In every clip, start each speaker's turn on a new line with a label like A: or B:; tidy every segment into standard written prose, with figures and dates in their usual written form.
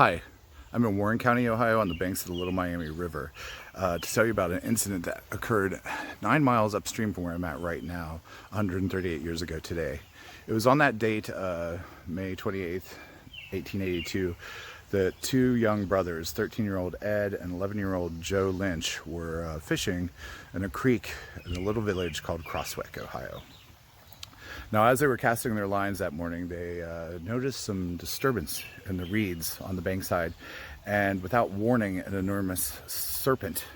A: Hi, I'm in Warren County, Ohio on the banks of the Little Miami River to tell you about an incident that occurred 9 miles upstream from where I'm at right now, 138 years ago today. It was on that date, May 28th, 1882, that two young brothers, 13-year-old Ed and 11-year-old Joe Lynch, were fishing in a creek in a little village called Crosswick, Ohio. Now, as they were casting their lines that morning, they noticed some disturbance in the reeds on the bankside, and without warning, an enormous serpent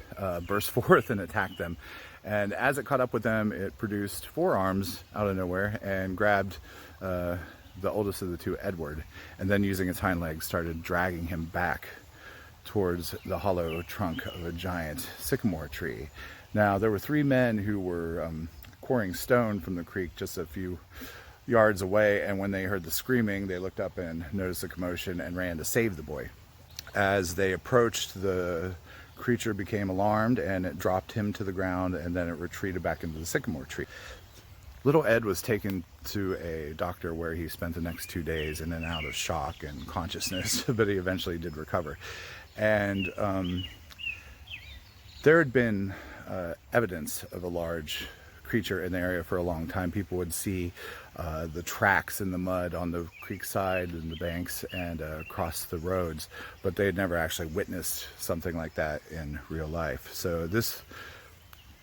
A: burst forth and attacked them. And as it caught up with them, it produced four arms out of nowhere and grabbed the oldest of the two, Edward, and then using its hind legs started dragging him back towards the hollow trunk of a giant sycamore tree. Now, there were three men who were quarrying stone from the creek just a few yards away, and when they heard the screaming, they looked up and noticed the commotion and ran to save the boy. As they approached, the creature became alarmed and it dropped him to the ground, and then it retreated back into the sycamore tree. Little Ed was taken to a doctor where he spent the next 2 days in and out of shock and consciousness, but he eventually did recover. And there had been evidence of a large creature in the area for a long time. People would see the tracks in the mud on the creek side and the banks and across the roads, but they had never actually witnessed something like that in real life. So this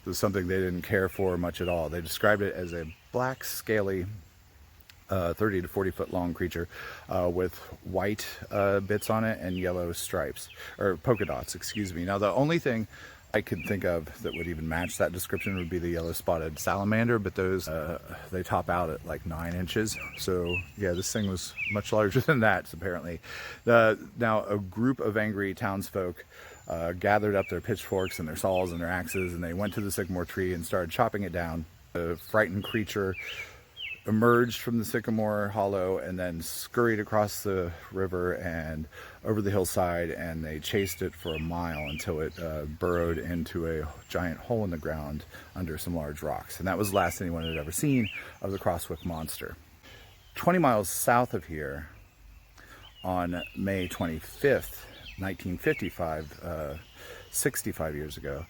A: was something they didn't care for much at all. They described it as a black, scaly, 30 to 40 foot long creature with white bits on it and yellow stripes, or polka dots, excuse me. Now, the only thing I could think of that would even match that description would be the yellow spotted salamander, but those they top out at like 9 inches. So yeah, this thing was much larger than that, apparently. Now, a group of angry townsfolk gathered up their pitchforks and their saws and their axes, and they went to the sycamore tree and started chopping it down. The frightened creature emerged from the sycamore hollow and then scurried across the river and over the hillside, and they chased it for a mile until it burrowed into a giant hole in the ground under some large rocks. And that was the last anyone had ever seen of the Crosswick Monster. 20 miles south of here, on May 25th, 1955, 65 years ago,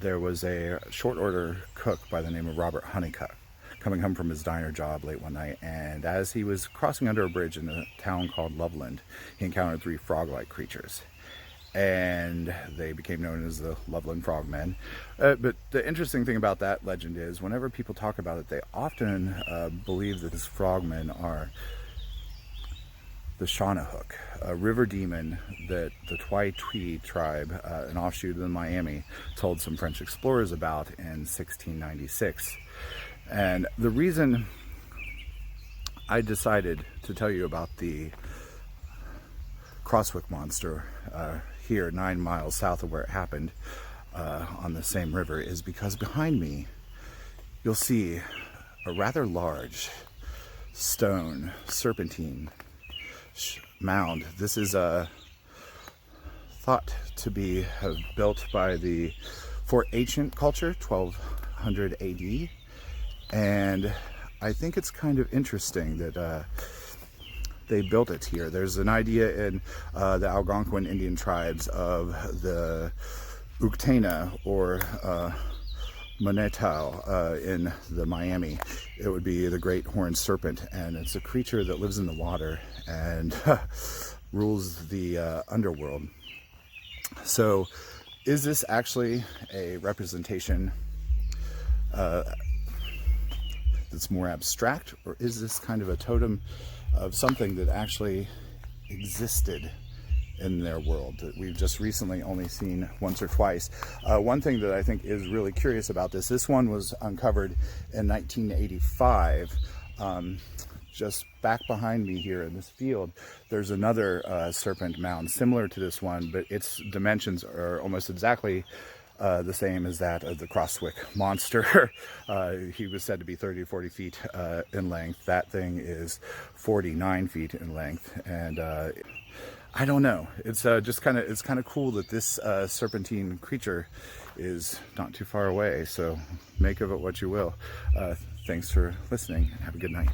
A: there was a short order cook by the name of Robert Honeycutt coming home from his diner job late one night, and as he was crossing under a bridge in a town called Loveland, he encountered three frog-like creatures, and they became known as the Loveland Frogmen. But the interesting thing about that legend is, whenever people talk about it, they often believe that these frogmen are the Shawanohook, a river demon that the Twi-Twi tribe, an offshoot of the Miami, told some French explorers about in 1696. And the reason I decided to tell you about the Crosswick Monster here 9 miles south of where it happened on the same river is because behind me you'll see a rather large stone serpentine mound. This is thought to be built by the Fort Ancient culture, 1200 AD. And I think it's kind of interesting that they built it here. There's an idea in the Algonquin Indian tribes of the Uktana or Monetau in the Miami. It would be the great horned serpent, and it's a creature that lives in the water and rules the underworld. So is this actually a representation that's more abstract, or is this kind of a totem of something that actually existed in their world that we've just recently only seen once or twice? One thing that I think is really curious about this one was uncovered in 1985. Just back behind me here in this field, there's another serpent mound similar to this one, but its dimensions are almost exactly the same as that of the Crosswick Monster. He was said to be 30 to 40 feet in length. That thing is 49 feet in length, and I don't know. It's just kind of cool that this serpentine creature is not too far away. So make of it what you will. Thanks for listening, and have a good night.